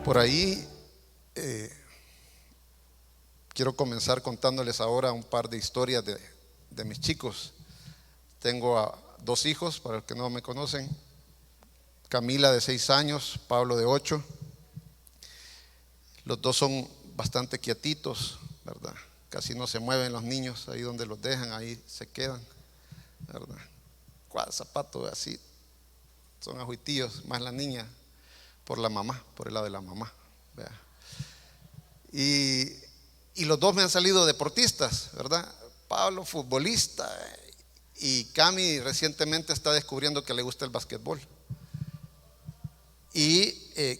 Por ahí quiero comenzar contándoles ahora un par de historias de mis chicos. Tengo a dos hijos, para los que no me conocen: Camila, de 6 años, Pablo, de 8. Los dos son bastante quietitos, ¿verdad? Casi no se mueven los niños, ahí donde los dejan, ahí se quedan, ¿verdad? ¿Cuál zapato así? Son ajuitillos, más la niña por la mamá, por el lado de la mamá, ¿verdad? Y los dos me han salido deportistas, ¿verdad? Pablo, futbolista, y Cami recientemente está descubriendo que le gusta el basquetbol. Y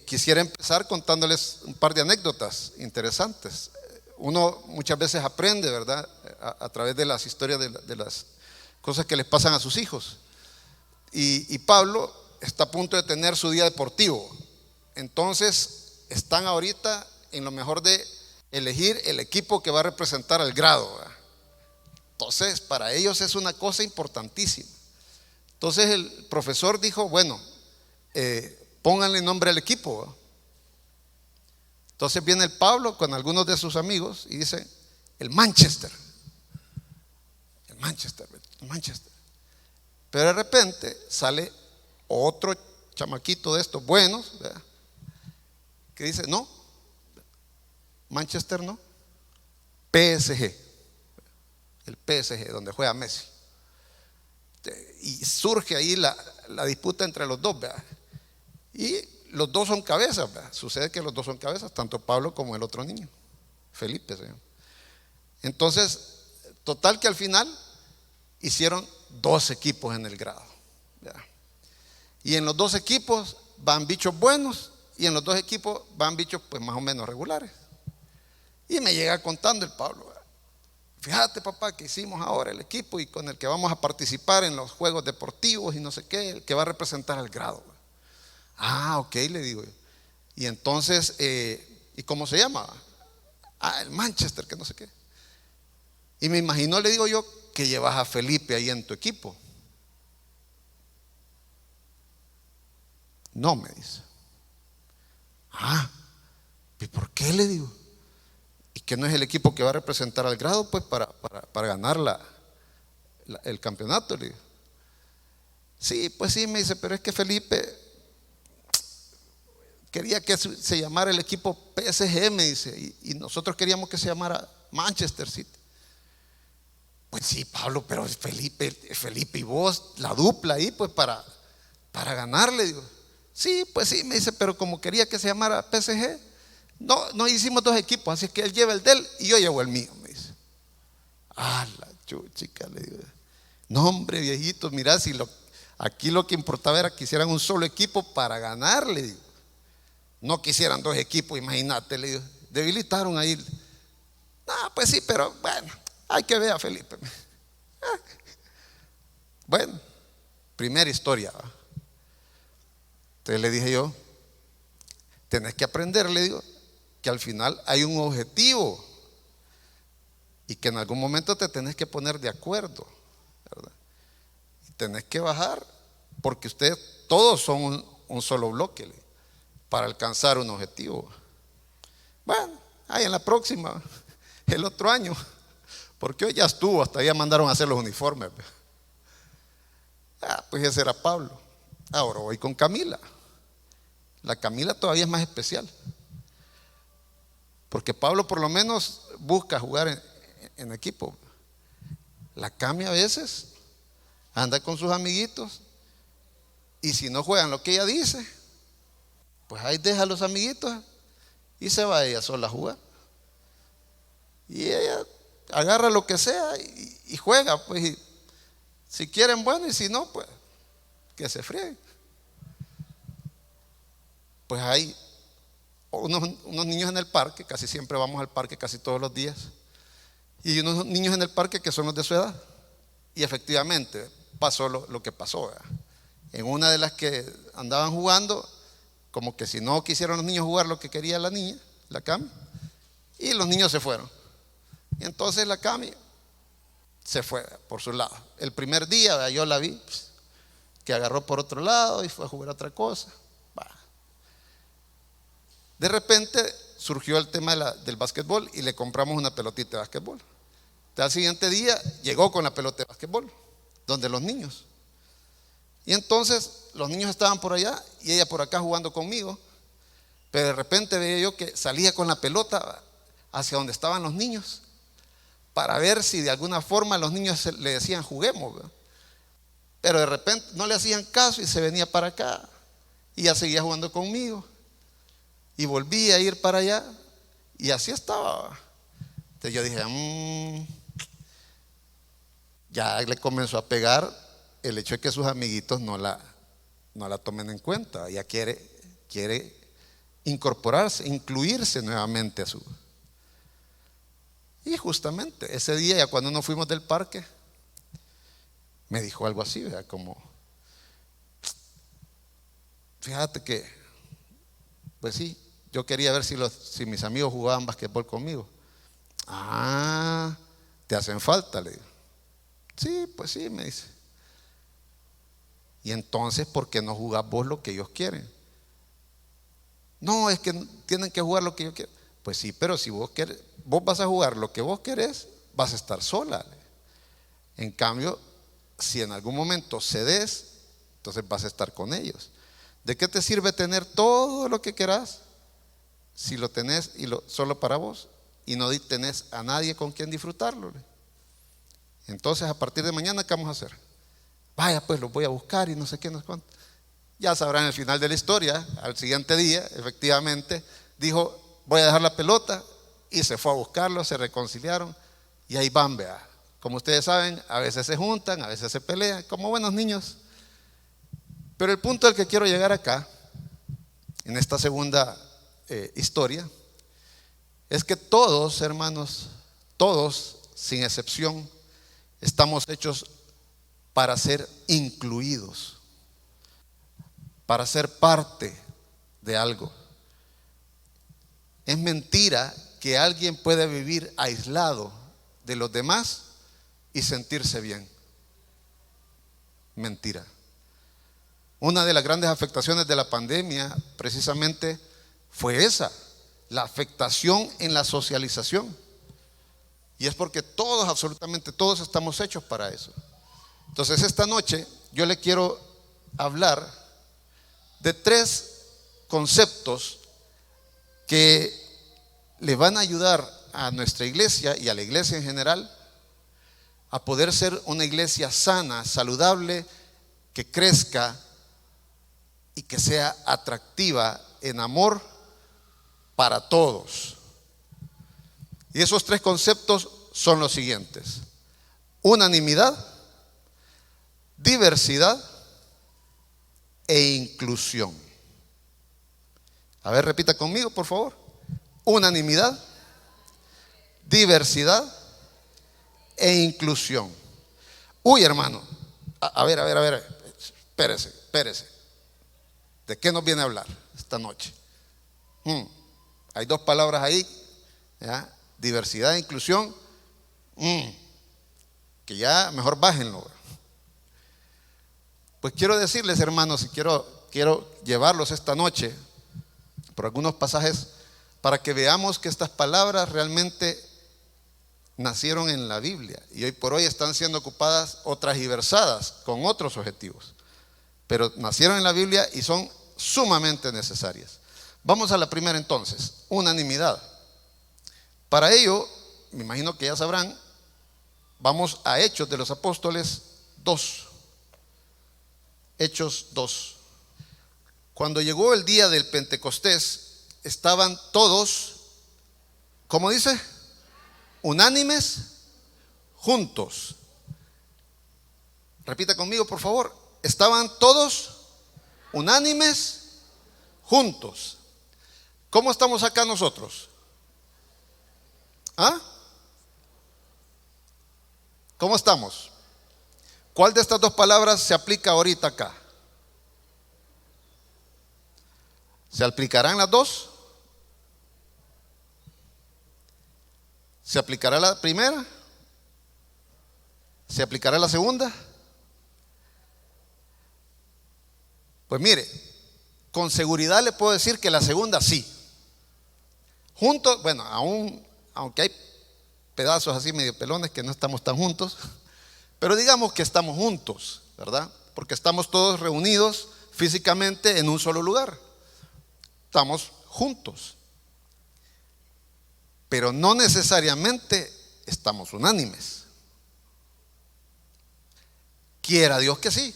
quisiera empezar contándoles un par de anécdotas interesantes. Uno muchas veces aprende, ¿verdad?, a través de las historias de las cosas que les pasan a sus hijos. Y Pablo está a punto de tener su día deportivo. Entonces están ahorita en lo mejor de elegir el equipo que va a representar al grado, ¿verdad? Entonces para ellos es una cosa importantísima. Entonces el profesor dijo: bueno, pónganle nombre al equipo, ¿verdad? Entonces viene el Pablo con algunos de sus amigos y dice: el Manchester. El Manchester, el Manchester. Pero de repente sale otro chamaquito de estos buenos, ¿verdad?, que dice: no, Manchester no, PSG, el PSG donde juega Messi. Y surge ahí la disputa entre los dos, ¿verdad? Y los dos son cabezas, ¿verdad? Sucede que los dos son cabezas, tanto Pablo como el otro niño, Felipe, ¿sí? Entonces, total que al final hicieron 2 equipos en el grado, ¿verdad? Y en los 2 equipos van bichos buenos y en los 2 equipos van bichos pues más o menos regulares. Y me llega contando el Pablo: fíjate, papá, que hicimos ahora el equipo y con el que vamos a participar en los juegos deportivos y no sé qué, el que va a representar al grado. Ah, ok, le digo yo. Y entonces, ¿y cómo se llama? Ah, el Manchester, que no sé qué. Y me imagino, le digo yo, que llevas a Felipe ahí en tu equipo. No, me dice. Ah, ¿y por qué? Le digo. ¿Y que no es el equipo que va a representar al grado pues para ganar el campeonato? Le digo. Sí, pues sí, me dice, pero es que Felipe quería que se llamara el equipo PSG, me dice, y nosotros queríamos que se llamara Manchester City. Pues sí, Pablo, pero Felipe y vos, la dupla ahí pues para ganarle, digo. Sí, pues sí, me dice, pero como quería que se llamara PSG, no hicimos 2 equipos, así que él lleva el de él y yo llevo el mío, me dice. Ah, la chuchica, le digo. No, hombre, viejito, mirá, aquí lo que importaba era que hicieran un solo equipo para ganar, le digo. No quisieran 2 equipos, imagínate, le digo. Debilitaron ahí. Ah, pues sí, pero bueno, hay que ver a Felipe. Bueno, primera historia. Entonces le dije yo: tenés que aprender, le digo, que al final hay un objetivo y que en algún momento te tenés que poner de acuerdo, ¿verdad? Y tenés que bajar, porque ustedes todos son un solo bloque para alcanzar un objetivo. Bueno, ahí en la próxima, el otro año, porque hoy ya estuvo, hasta ya mandaron a hacer los uniformes. Ah, pues ese era Pablo. Ahora voy con Camila. La Camila todavía es más especial, porque Pablo por lo menos busca jugar en equipo. La Cami a veces anda con sus amiguitos y si no juegan lo que ella dice, pues ahí deja a los amiguitos y se va ella sola a jugar. Y ella agarra lo que sea y juega, pues, y si quieren bueno y si no, pues que se frieguen. Pues hay unos niños en el parque, casi siempre vamos al parque casi todos los días, y unos niños en el parque que son los de su edad. Y efectivamente pasó lo que pasó, ¿verdad? En una de las que andaban jugando, como que si no quisieron los niños jugar lo que quería la niña, la Cami, y los niños se fueron. Y entonces la Cami se fue por su lado. El primer día, ¿verdad?, yo la vi que agarró por otro lado y fue a jugar otra cosa. De repente surgió el tema del básquetbol y le compramos una pelotita de básquetbol. Al siguiente día llegó con la pelota de básquetbol, donde los niños. Y entonces los niños estaban por allá y ella por acá jugando conmigo. Pero de repente veía yo que salía con la pelota hacia donde estaban los niños, para ver si de alguna forma los niños le decían juguemos, ¿verdad? Pero de repente no le hacían caso y se venía para acá y ya seguía jugando conmigo y volvía a ir para allá y así estaba. Entonces yo dije, ya le comenzó a pegar el hecho de que sus amiguitos no la tomen en cuenta. Ella quiere incorporarse, incluirse nuevamente a su. Y justamente ese día, ya cuando nos fuimos del parque, me dijo algo así, ¿verdad? Como, fíjate que, pues sí, yo quería ver si mis amigos jugaban basquetbol conmigo. Te hacen falta, le digo. Sí, pues sí, me dice. Y entonces, ¿por qué no jugás vos lo que ellos quieren? No, es que tienen que jugar lo que yo quiero. Pues sí, pero si vos vas a jugar lo que vos querés, vas a estar sola. En cambio, si en algún momento cedes, entonces vas a estar con ellos. ¿De qué te sirve tener todo lo que querás si lo tenés solo para vos y no tenés a nadie con quien disfrutarlo? Entonces, a partir de mañana, ¿qué vamos a hacer? Vaya, pues los voy a buscar y no sé qué, no sé cuánto. Ya sabrán el final de la historia. Al siguiente día, efectivamente, dijo, voy a dejar la pelota, y se fue a buscarlo, se reconciliaron y ahí van, vea. Como ustedes saben, a veces se juntan, a veces se pelean, como buenos niños. Pero el punto al que quiero llegar acá, en esta segunda historia, es que todos, hermanos, todos, sin excepción, estamos hechos para ser incluidos, para ser parte de algo. Es mentira que alguien pueda vivir aislado de los demás y sentirse bien. Mentira. Una de las grandes afectaciones de la pandemia precisamente fue esa, la afectación en la socialización. Y es porque todos, absolutamente todos, estamos hechos para eso. Entonces esta noche yo le quiero hablar de 3 conceptos que le van a ayudar a nuestra iglesia y a la iglesia en general a poder ser una iglesia sana, saludable, que crezca y que sea atractiva en amor para todos. Y esos 3 conceptos son los siguientes: unanimidad, diversidad e inclusión. A ver, repita conmigo, por favor. Unanimidad, diversidad e inclusión. Uy, hermano, a ver, espérese. ¿De qué nos viene a hablar esta noche? Hay 2 palabras ahí, ¿ya? Diversidad e inclusión, que ya mejor bájenlo. Pues quiero decirles, hermanos, y quiero llevarlos esta noche por algunos pasajes para que veamos que estas palabras realmente nacieron en la Biblia y hoy por hoy están siendo ocupadas o transversadas con otros objetivos, pero nacieron en la Biblia y son sumamente necesarias. Vamos a la primera entonces, unanimidad. Para ello, me imagino que ya sabrán, vamos a Hechos de los Apóstoles 2. Hechos 2. Cuando llegó el día del Pentecostés, estaban todos, ¿cómo dice? Unánimes, juntos. Repita conmigo, por favor. Estaban todos unánimes, juntos. ¿Cómo estamos acá nosotros? ¿Cómo estamos? ¿Cuál de estas 2 palabras se aplica ahorita acá? ¿Se aplicarán las 2? ¿Se aplicará la primera? ¿Se aplicará la segunda? Pues mire, con seguridad le puedo decir que la segunda sí. Juntos, bueno, aunque hay pedazos así medio pelones que no estamos tan juntos, pero digamos que estamos juntos, ¿verdad? Porque estamos todos reunidos físicamente en un solo lugar. Estamos juntos. Pero no necesariamente estamos unánimes. Quiera Dios que sí.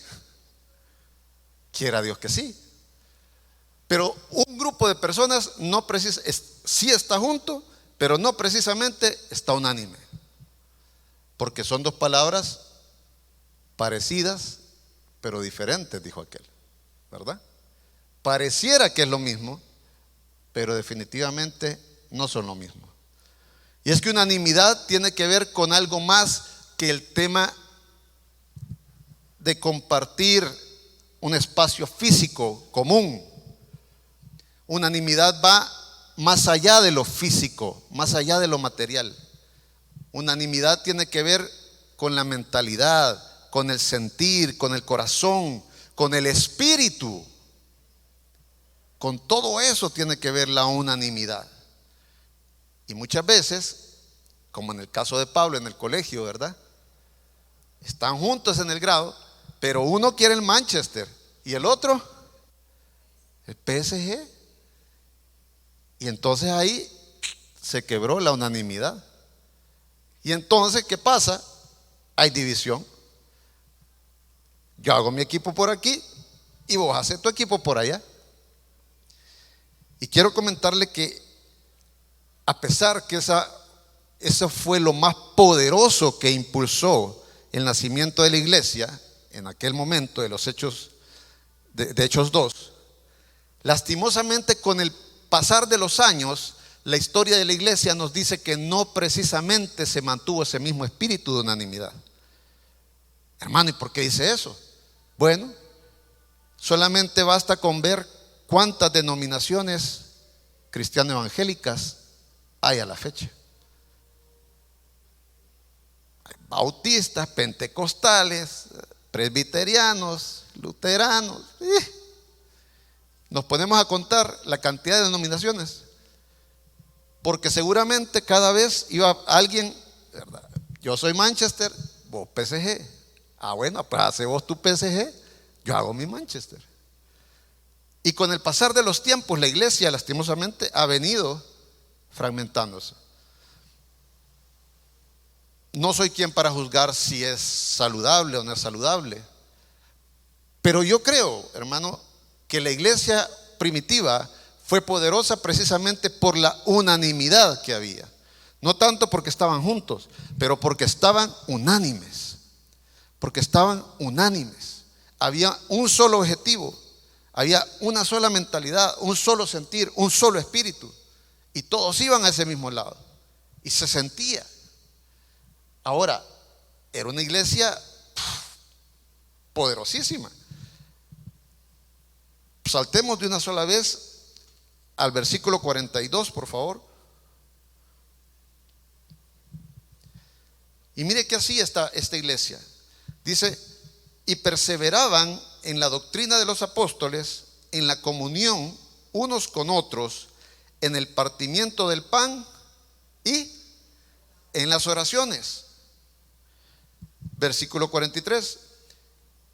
Quiera Dios que sí. Pero un grupo de personas sí está junto, pero no precisamente está unánime. Porque son dos palabras parecidas, pero diferentes, dijo aquel, ¿verdad? Pareciera que es lo mismo, pero definitivamente no son lo mismo. Y es que unanimidad tiene que ver con algo más que el tema de compartir un espacio físico común. Unanimidad va más allá de lo físico, más allá de lo material. Unanimidad tiene que ver con la mentalidad, con el sentir, con el corazón, con el espíritu. Con todo eso tiene que ver la unanimidad. Y muchas veces, como en el caso de Pablo en el colegio, ¿verdad? Están juntos en el grado, pero uno quiere el Manchester y el otro el PSG. Y entonces ahí se quebró la unanimidad. Y entonces, ¿qué pasa? Hay división. Yo hago mi equipo por aquí y vos haces tu equipo por allá. Y quiero comentarle que a pesar que eso fue lo más poderoso que impulsó el nacimiento de la iglesia en aquel momento de los Hechos, de Hechos 2, lastimosamente con el pasar de los años, la historia de la iglesia nos dice que no precisamente se mantuvo ese mismo espíritu de unanimidad. Hermano, ¿y por qué dice eso? Bueno, solamente basta con ver cuántas denominaciones cristiano evangélicas hay a la fecha. Hay bautistas, pentecostales, presbiterianos, luteranos. Nos ponemos a contar la cantidad de denominaciones, porque seguramente cada vez iba alguien, ¿verdad? Yo soy Manchester, vos PSG. Ah, bueno, pues hace vos tu PSG, yo hago mi Manchester. Y con el pasar de los tiempos, la iglesia lastimosamente ha venido fragmentándose. No soy quien para juzgar si es saludable o no es saludable, pero yo creo, hermano, que la iglesia primitiva fue poderosa precisamente por la unanimidad que había. No tanto porque estaban juntos, pero porque estaban unánimes. Porque estaban unánimes. Había un solo objetivo, había una sola mentalidad, un solo sentir, un solo espíritu. Y todos iban a ese mismo lado. Y se sentía. Ahora, era una iglesia poderosísima. Saltemos de una sola vez al versículo 42, por favor. Y mire que así está esta iglesia. Dice, y perseveraban en la doctrina de los apóstoles, en la comunión unos con otros, en el partimiento del pan y en las oraciones. Versículo 43.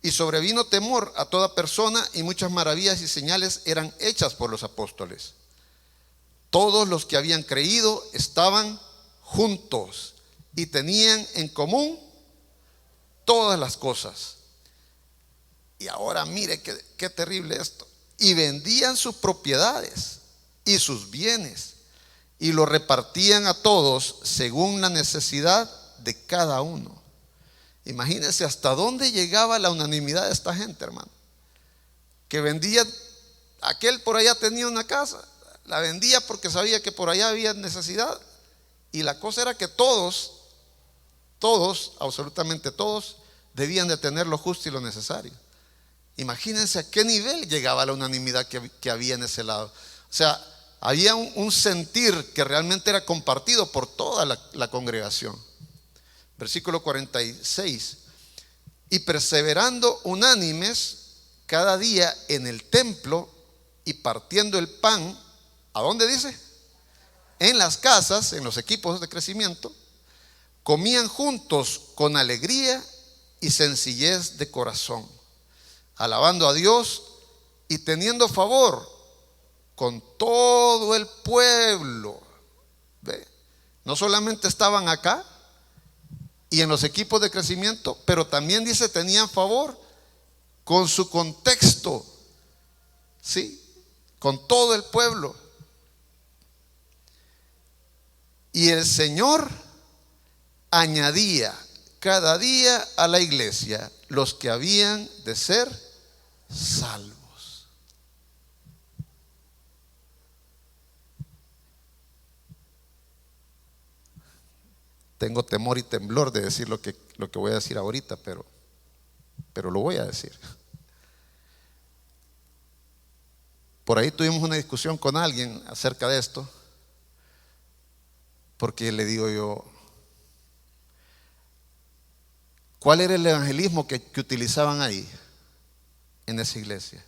Y sobrevino temor a toda persona, y muchas maravillas y señales eran hechas por los apóstoles. Todos los que habían creído estaban juntos y tenían en común todas las cosas. Y ahora mire qué terrible esto. Y vendían sus propiedades y sus bienes y lo repartían a todos según la necesidad de cada uno. Imagínense hasta dónde llegaba la unanimidad de esta gente, hermano. Que vendía, aquel por allá tenía una casa, la vendía porque sabía que por allá había necesidad. Y la cosa era que todos, absolutamente todos, debían de tener lo justo y lo necesario. Imagínense a qué nivel llegaba la unanimidad que había en ese lado. O sea, había un sentir que realmente era compartido por toda la congregación. Versículo 46. Y perseverando unánimes cada día en el templo y partiendo el pan, ¿a dónde dice? en las casas, en los equipos de crecimiento, comían juntos con alegría y sencillez de corazón, alabando a Dios y teniendo favor con todo el pueblo. ¿Ve? No solamente estaban acá y en los equipos de crecimiento, pero también dice tenían favor con su contexto, ¿sí? Con todo el pueblo. Y el Señor añadía cada día a la iglesia los que habían de ser salvos. Tengo temor y temblor de decir lo que voy a decir ahorita, pero lo voy a decir. Por ahí tuvimos una discusión con alguien acerca de esto, porque le digo yo, ¿cuál era el evangelismo que utilizaban ahí, en esa iglesia?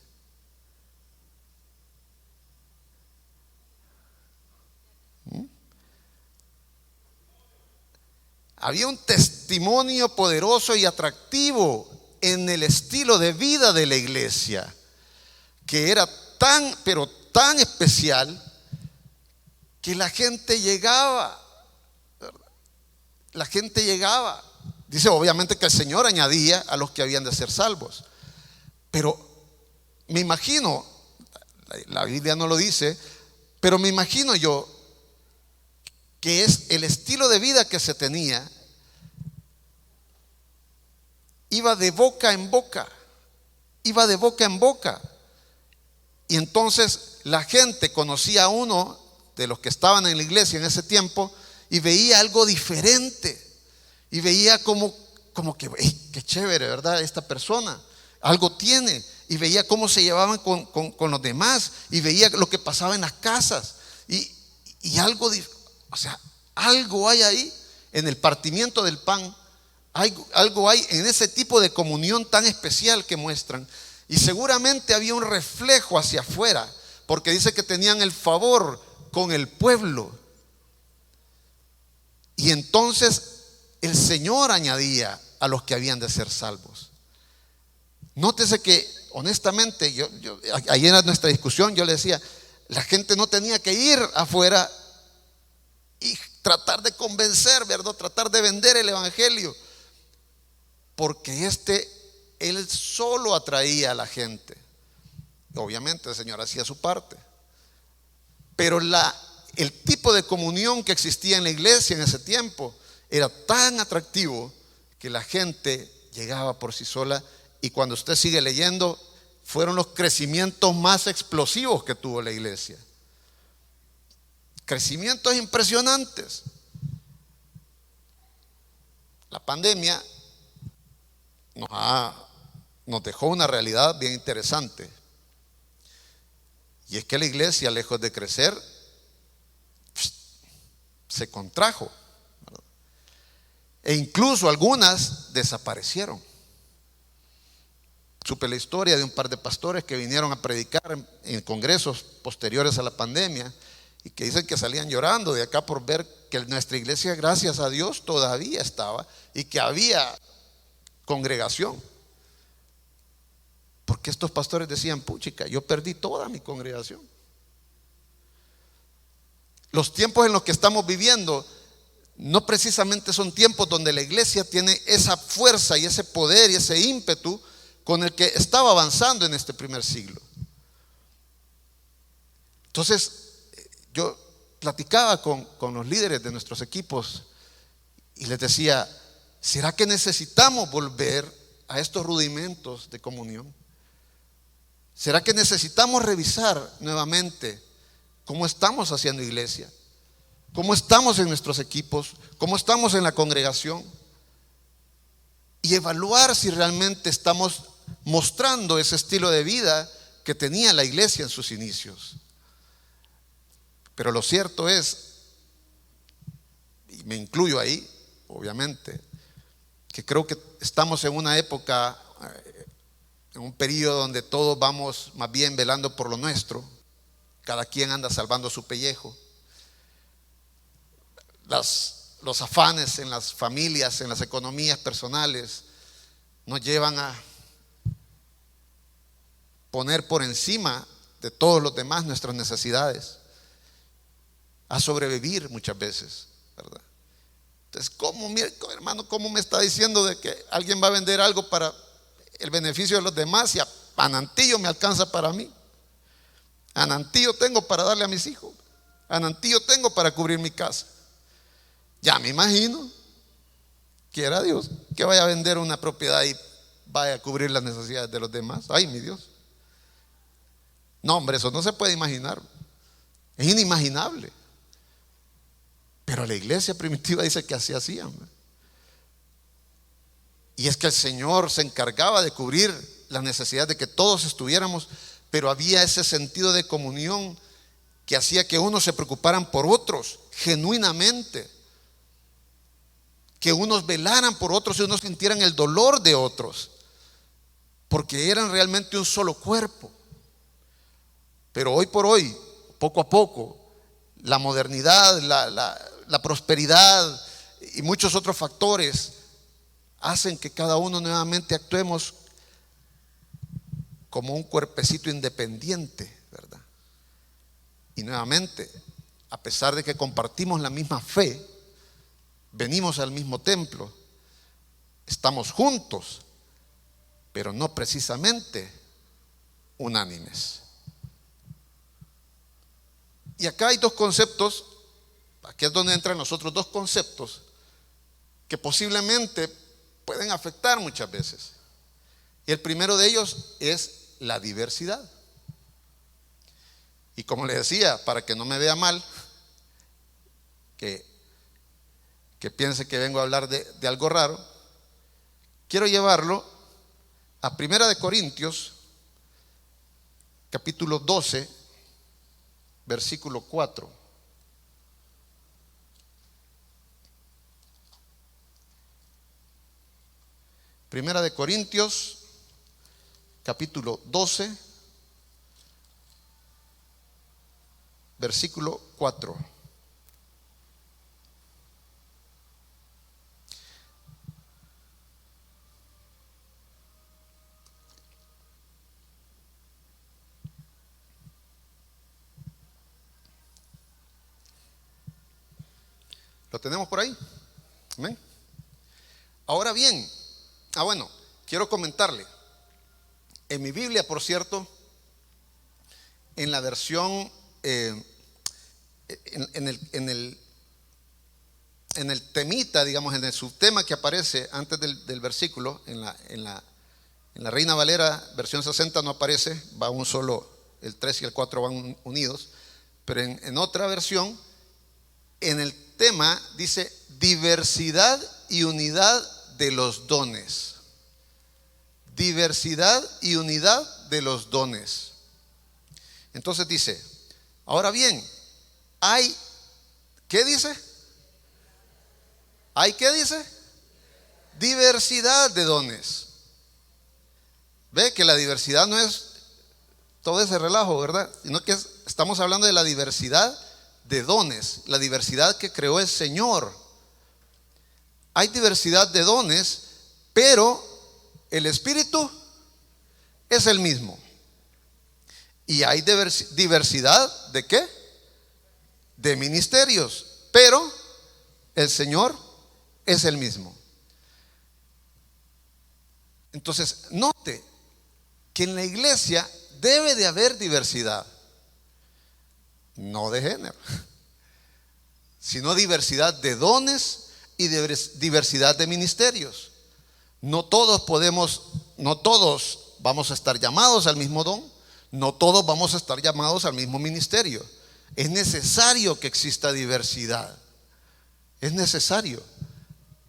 Había un testimonio poderoso y atractivo en el estilo de vida de la iglesia, que era tan, pero tan especial, que la gente llegaba, ¿verdad? La gente llegaba. Dice obviamente que el Señor añadía a los que habían de ser salvos, pero me imagino, la Biblia no lo dice, pero me imagino yo que es el estilo de vida que se tenía, iba de boca en boca, iba de boca en boca. Y entonces la gente conocía a uno de los que estaban en la iglesia en ese tiempo y veía algo diferente, y veía como que qué chévere, ¿verdad? Esta persona algo tiene, y veía cómo se llevaban con los demás, y veía lo que pasaba en las casas, y algo, o sea, algo hay ahí en el partimiento del pan, algo hay en ese tipo de comunión tan especial que muestran. Y seguramente había un reflejo hacia afuera, porque dice que tenían el favor con el pueblo. Y entonces el Señor añadía a los que habían de ser salvos. Nótese que honestamente, ayer en nuestra discusión yo le decía, la gente no tenía que ir afuera y tratar de convencer, ¿verdad? Tratar de vender el evangelio, porque él solo atraía a la gente. Obviamente el Señor hacía su parte, pero el tipo de comunión que existía en la iglesia en ese tiempo era tan atractivo que la gente llegaba por sí sola. Y cuando usted sigue leyendo, fueron los crecimientos más explosivos que tuvo la iglesia. Crecimientos impresionantes. La pandemia nos dejó una realidad bien interesante, y es que la iglesia, lejos de crecer, se contrajo, ¿verdad? E incluso algunas desaparecieron. Supe la historia de un par de pastores que vinieron a predicar en congresos posteriores a la pandemia, y que dicen que salían llorando de acá por ver que nuestra iglesia, gracias a Dios, todavía estaba y que había congregación. Porque estos pastores decían, puchica, yo perdí toda mi congregación. Los tiempos en los que estamos viviendo no precisamente son tiempos donde la iglesia tiene esa fuerza y ese poder y ese ímpetu con el que estaba avanzando en este primer siglo. Entonces yo platicaba con los líderes de nuestros equipos y les decía, ¿será que necesitamos volver a estos rudimentos de comunión? ¿Será que necesitamos revisar nuevamente cómo estamos haciendo iglesia? ¿Cómo estamos en nuestros equipos? ¿Cómo estamos en la congregación? Y evaluar si realmente estamos mostrando ese estilo de vida que tenía la iglesia en sus inicios. Pero lo cierto es, y me incluyo ahí, obviamente, que creo que estamos en una época, en un periodo donde todos vamos más bien velando por lo nuestro. Cada quien anda salvando su pellejo. los afanes en las familias, en las economías personales, nos llevan a poner por encima de todos los demás nuestras necesidades, a sobrevivir muchas veces, ¿verdad? Entonces, hermano, ¿cómo me está diciendo de que alguien va a vender algo para el beneficio de los demás y a Anantillo me alcanza para mí? Anantillo tengo para darle a mis hijos, Anantillo tengo para cubrir mi casa. Ya me imagino, quiera Dios, que vaya a vender una propiedad y vaya a cubrir las necesidades de los demás. Ay, mi Dios. No, hombre, eso no se puede imaginar. Es inimaginable. Pero la iglesia primitiva dice que así hacían. Y es que el Señor se encargaba de cubrir las necesidades de que todos estuviéramos, pero había ese sentido de comunión que hacía que unos se preocuparan por otros genuinamente, que unos velaran por otros y unos sintieran el dolor de otros, porque eran realmente un solo cuerpo. Pero hoy por hoy, poco a poco, la modernidad, la prosperidad y muchos otros factores hacen que cada uno nuevamente actuemos como un cuerpecito independiente, ¿verdad? Y nuevamente, a pesar de que compartimos la misma fe, venimos al mismo templo, estamos juntos, pero no precisamente unánimes. Y acá hay dos conceptos, aquí es donde entran los otros dos conceptos que posiblemente pueden afectar muchas veces. Y el primero de ellos es la diversidad. Y como le decía, para que no me vea mal, que piense que vengo a hablar de algo raro, quiero llevarlo a 1 Corintios, capítulo 12, versículo 4. Primera de Corintios, capítulo 12, versículo 4. ¿Lo tenemos por ahí? Amén. Ahora bien, bueno, quiero comentarle. En mi Biblia, por cierto, en la versión, en el temita, digamos, en el subtema que aparece antes del versículo, en la Reina Valera, versión 60 no aparece, va un solo, el 3 y el 4 van unidos, pero en otra versión, en el tema dice diversidad y unidad de los dones. Diversidad y unidad de los dones. Entonces dice, ahora bien, hay, ¿qué dice? ¿Hay qué dice? Diversidad de dones. Ve que la diversidad no es todo ese relajo, ¿verdad? Sino que estamos hablando de la diversidad de dones, la diversidad que creó el Señor. Hay diversidad de dones, pero el Espíritu es el mismo. Y hay diversidad ¿de qué? De ministerios, pero el Señor es el mismo. Entonces, note que en la iglesia debe de haber diversidad, no de género, sino diversidad de dones y diversidad de ministerios. No todos vamos a estar llamados al mismo don, no todos vamos a estar llamados al mismo ministerio. Es necesario que exista diversidad, es necesario,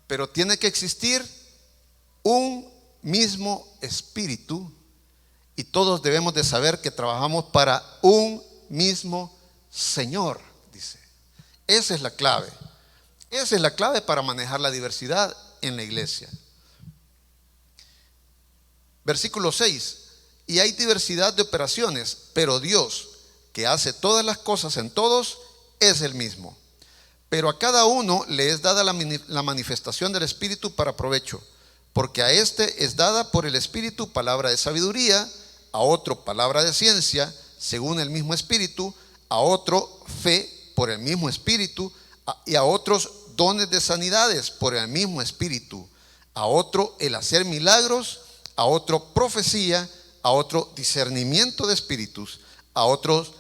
pero tiene que existir un mismo espíritu y todos debemos de saber que trabajamos para un mismo Señor, dice. Esa es la clave. Esa es la clave para manejar la diversidad en la iglesia. Versículo 6. Y hay diversidad de operaciones, pero Dios, que hace todas las cosas en todos, es el mismo. Pero a cada uno le es dada la manifestación del Espíritu para provecho, porque a este es dada por el Espíritu palabra de sabiduría, a otro palabra de ciencia, según el mismo Espíritu, a otro fe por el mismo Espíritu, y a otros dones de sanidades por el mismo Espíritu, a otro el hacer milagros, a otro profecía, a otro discernimiento de espíritus, a otros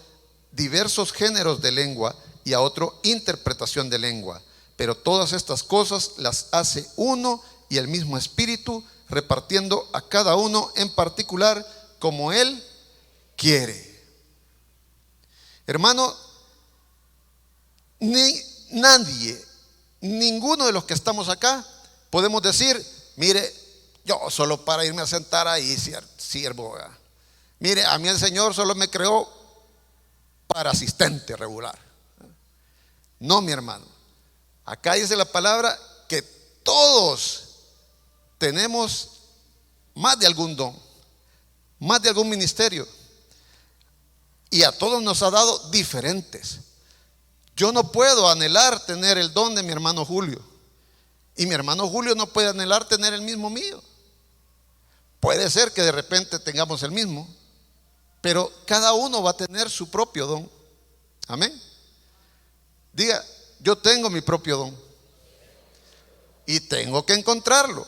diversos géneros de lengua y a otro interpretación de lengua. Pero todas estas cosas las hace uno y el mismo Espíritu, repartiendo a cada uno en particular como Él quiere. Hermano, nadie, ninguno de los que estamos acá podemos decir: mire, yo solo para irme a sentar ahí sirvo. Mire, a mí el Señor solo me creó para asistente regular. No, mi hermano. Acá dice la palabra que todos tenemos más de algún don, más de algún ministerio, y a todos nos ha dado diferentes. Yo no puedo anhelar tener el don de mi hermano Julio, y mi hermano Julio no puede anhelar tener el mismo mío. Puede ser que de repente tengamos el mismo, pero cada uno va a tener su propio don. Amén. Diga: yo tengo mi propio don y tengo que encontrarlo.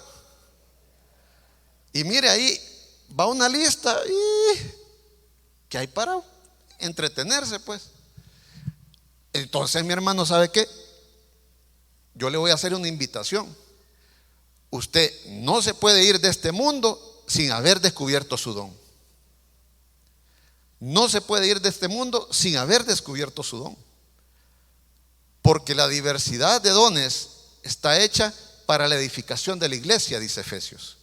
Y mire, ahí va una lista que hay para entretenerse, pues. Entonces, mi hermano, ¿sabe qué? Yo le voy a hacer una invitación. Usted no se puede ir de este mundo sin haber descubierto su don. No se puede ir de este mundo sin haber descubierto su don. Porque la diversidad de dones está hecha para la edificación de la iglesia, dice Efesios.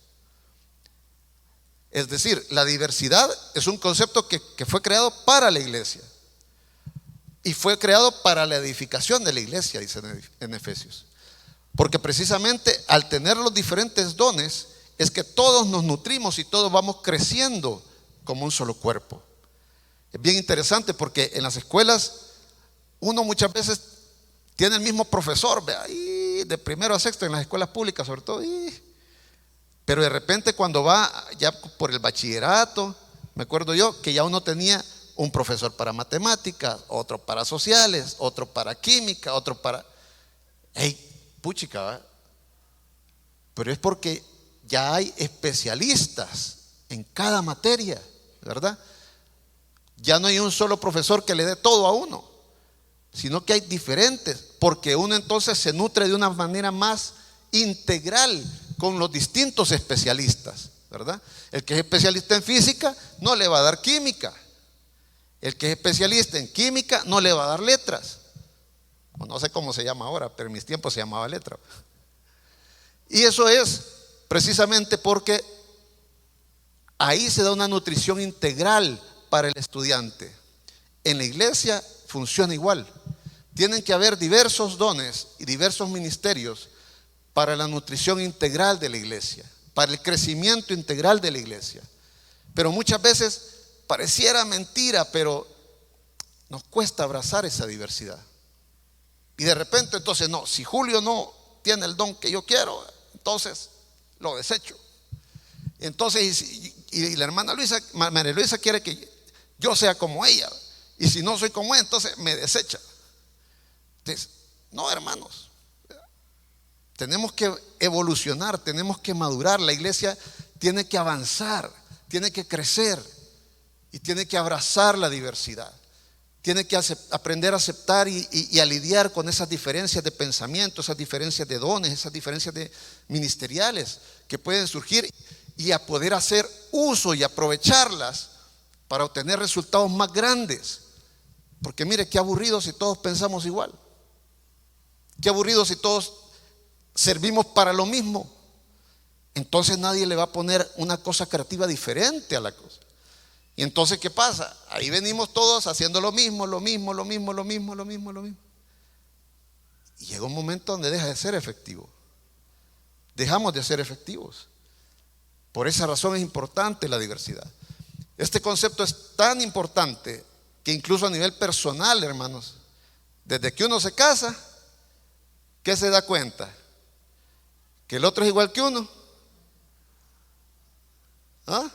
Es decir, la diversidad es un concepto que fue creado para la iglesia. Y fue creado para la edificación de la iglesia, dice en Efesios. Porque precisamente al tener los diferentes dones es que todos nos nutrimos y todos vamos creciendo como un solo cuerpo. Es bien interesante porque en las escuelas uno muchas veces tiene el mismo profesor, de primero a sexto en las escuelas públicas sobre todo. Pero de repente cuando va ya por el bachillerato, me acuerdo yo que ya uno tenía un profesor para matemáticas, otro para sociales, otro para química, otro para... Puchica, ¿verdad? Pero es porque ya hay especialistas en cada materia, ¿verdad? Ya no hay un solo profesor que le dé todo a uno, sino que hay diferentes, porque uno entonces se nutre de una manera más integral con los distintos especialistas, ¿verdad? El que es especialista en física no le va a dar química. El que es especialista en química no le va a dar letras. O no sé cómo se llama ahora, pero en mis tiempos se llamaba letra. Y eso es precisamente porque ahí se da una nutrición integral para el estudiante. En la iglesia funciona igual. Tienen que haber diversos dones y diversos ministerios para la nutrición integral de la iglesia, para el crecimiento integral de la iglesia. Pero muchas veces pareciera mentira, pero nos cuesta abrazar esa diversidad. Y de repente entonces no, si Julio no tiene el don que yo quiero, entonces lo desecho. Entonces, y la hermana Luisa, María Luisa quiere que yo sea como ella, y si no soy como ella, entonces me desecha. Entonces, no, hermanos, tenemos que evolucionar, tenemos que madurar. La iglesia tiene que avanzar, tiene que crecer y tiene que abrazar la diversidad. Tiene que aprender a aceptar y a lidiar con esas diferencias de pensamiento, esas diferencias de dones, esas diferencias de ministeriales que pueden surgir, y a poder hacer uso y aprovecharlas para obtener resultados más grandes. Porque mire, qué aburrido si todos pensamos igual. Qué aburrido si todos servimos para lo mismo. Entonces nadie le va a poner una cosa creativa diferente a la cosa. Y entonces, ¿qué pasa? Ahí venimos todos haciendo lo mismo. Y llega un momento donde deja de ser efectivo. Dejamos de ser efectivos. Por esa razón es importante la diversidad. Este concepto es tan importante que incluso a nivel personal, hermanos, desde que uno se casa, ¿qué se da cuenta? ¿Que el otro es igual que uno? ¿Ah?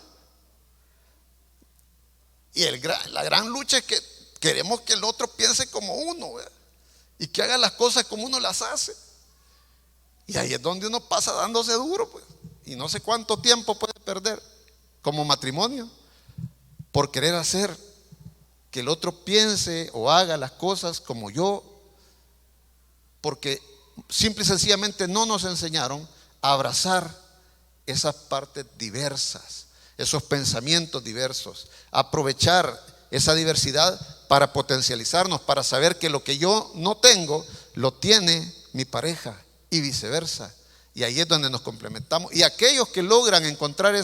Y la gran lucha es que queremos que el otro piense como uno, ¿verdad? Y que haga las cosas como uno las hace. Y ahí es donde uno pasa dándose duro, pues. Y no sé cuánto tiempo puede perder como matrimonio por querer hacer que el otro piense o haga las cosas como yo, porque simple y sencillamente no nos enseñaron a abrazar esas partes diversas, esos pensamientos diversos, aprovechar esa diversidad para potencializarnos, para saber que lo que yo no tengo, lo tiene mi pareja y viceversa. Y ahí es donde nos complementamos. Y aquellos que logran encontrar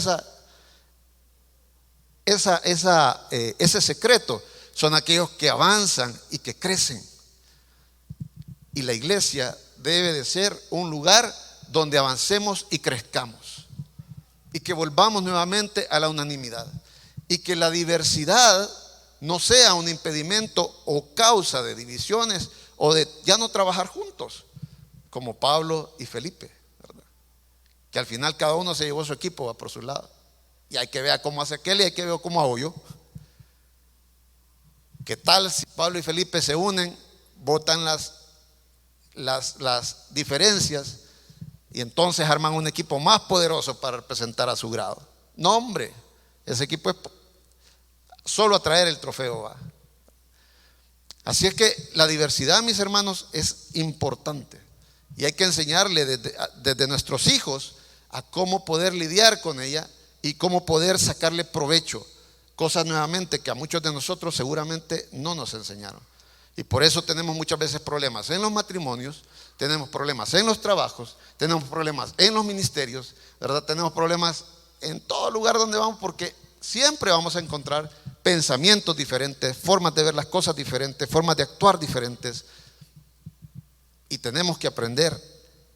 ese secreto son aquellos que avanzan y que crecen. Y la iglesia debe de ser un lugar donde avancemos y crezcamos. Y que volvamos nuevamente a la unanimidad. Y que la diversidad no sea un impedimento o causa de divisiones o de ya no trabajar juntos, como Pablo y Felipe, ¿verdad? Que al final cada uno se llevó su equipo, va por su lado. Y hay que ver cómo hace aquel y hay que ver cómo hago yo. ¿Qué tal si Pablo y Felipe se unen, botan las diferencias y entonces arman un equipo más poderoso para representar a su grado? No, hombre, ese equipo es solo a traer el trofeo, va. Así es que la diversidad, mis hermanos, es importante y hay que enseñarle desde nuestros hijos a cómo poder lidiar con ella y cómo poder sacarle provecho, cosas nuevamente que a muchos de nosotros seguramente no nos enseñaron. Y por eso tenemos muchas veces problemas en los matrimonios, tenemos problemas en los trabajos, tenemos problemas en los ministerios, ¿verdad? Tenemos problemas en todo lugar donde vamos, porque siempre vamos a encontrar pensamientos diferentes, formas de ver las cosas diferentes, formas de actuar diferentes. Y tenemos que aprender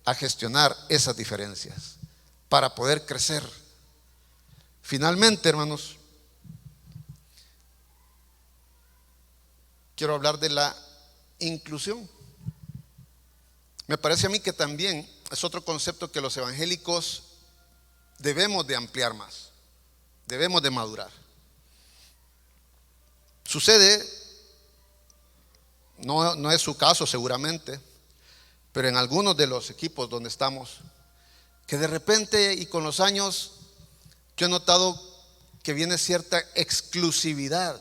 a gestionar esas diferencias para poder crecer. Finalmente, hermanos, quiero hablar de la inclusión. Me parece a mí que también es otro concepto que los evangélicos debemos de ampliar más, debemos de madurar. Sucede, no es su caso seguramente, pero en algunos de los equipos donde estamos, que de repente y con los años yo he notado que viene cierta exclusividad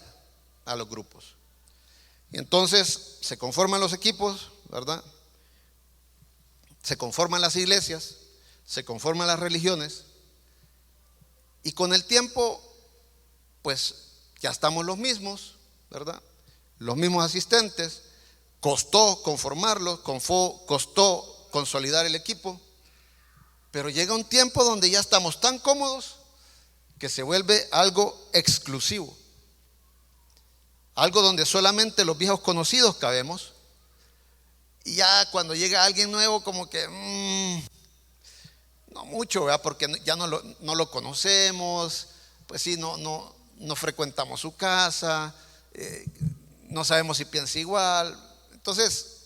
a los grupos. Y entonces se conforman los equipos, ¿verdad? Se conforman las iglesias, se conforman las religiones, y con el tiempo, pues ya estamos los mismos, ¿verdad? Los mismos asistentes. Costó conformarlos, costó consolidar el equipo, pero llega un tiempo donde ya estamos tan cómodos que se vuelve algo exclusivo, algo donde solamente los viejos conocidos cabemos. Y ya cuando llega alguien nuevo, como que no mucho, ¿verdad? Porque ya no lo conocemos, pues sí, no frecuentamos su casa, no sabemos si piensa igual. Entonces,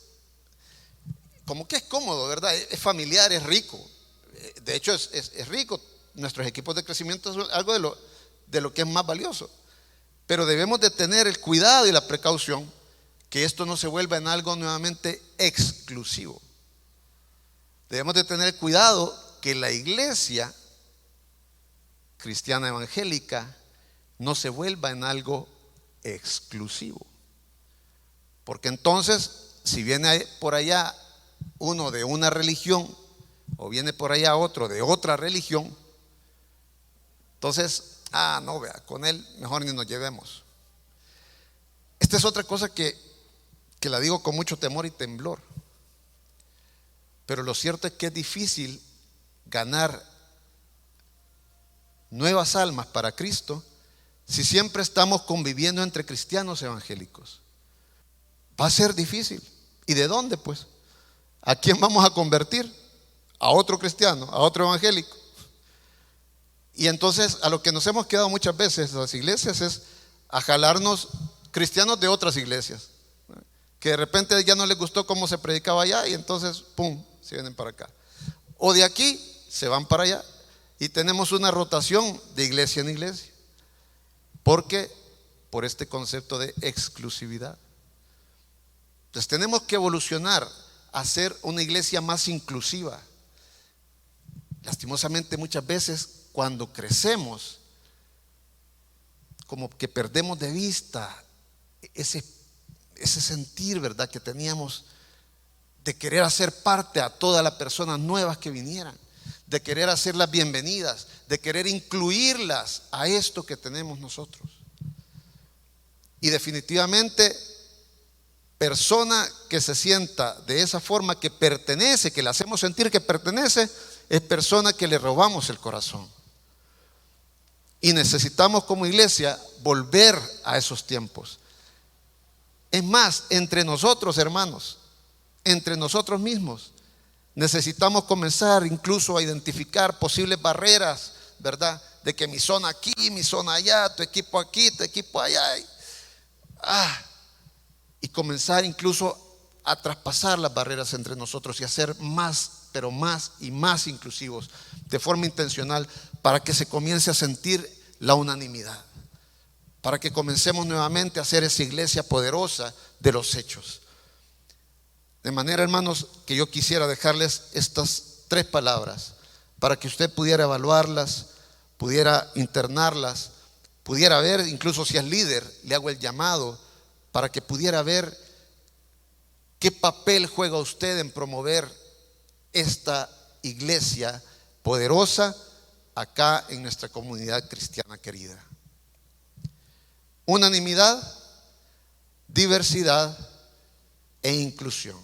como que es cómodo, ¿verdad? Es familiar, es rico. De hecho, es rico. Nuestros equipos de crecimiento son algo de lo que es más valioso. Pero debemos de tener el cuidado y la precaución que esto no se vuelva en algo nuevamente exclusivo. Debemos de tener cuidado que la iglesia cristiana evangélica no se vuelva en algo exclusivo. Porque entonces, si viene por allá uno de una religión o viene por allá otro de otra religión, entonces, no, vea, con él mejor ni nos llevemos. Esta es otra cosa que la digo con mucho temor y temblor. Pero lo cierto es que es difícil ganar nuevas almas para Cristo si siempre estamos conviviendo entre cristianos evangélicos. Va a ser difícil. ¿Y de dónde, pues? ¿A quién vamos a convertir? ¿A otro cristiano? ¿A otro evangélico? Y entonces a lo que nos hemos quedado muchas veces las iglesias es a jalarnos cristianos de otras iglesias que de repente ya no les gustó cómo se predicaba allá y entonces, pum, se vienen para acá. O de aquí se van para allá y tenemos una rotación de iglesia en iglesia. Porque por este concepto de exclusividad. Entonces tenemos que evolucionar a ser una iglesia más inclusiva. Lastimosamente muchas veces cuando crecemos, como que perdemos de vista ese sentir, ¿verdad?, que teníamos de querer hacer parte a todas las personas nuevas que vinieran, de querer hacerlas bienvenidas, de querer incluirlas a esto que tenemos nosotros. Y definitivamente, persona que se sienta de esa forma, que pertenece, que le hacemos sentir que pertenece, es persona que le robamos el corazón. Y necesitamos como iglesia volver a esos tiempos. Es más, entre nosotros, hermanos, entre nosotros mismos, necesitamos comenzar incluso a identificar posibles barreras, ¿verdad? De que mi zona aquí, mi zona allá, tu equipo aquí, tu equipo allá. Y comenzar incluso a traspasar las barreras entre nosotros y a ser más, pero más y más inclusivos de forma intencional, para que se comience a sentir la unanimidad, para que comencemos nuevamente a ser esa iglesia poderosa de los hechos. De manera, hermanos, que yo quisiera dejarles estas 3 palabras para que usted pudiera evaluarlas, pudiera internarlas, pudiera ver, incluso si es líder, le hago el llamado para que pudiera ver qué papel juega usted en promover esta iglesia poderosa acá en nuestra comunidad cristiana querida. Unanimidad, diversidad e inclusión.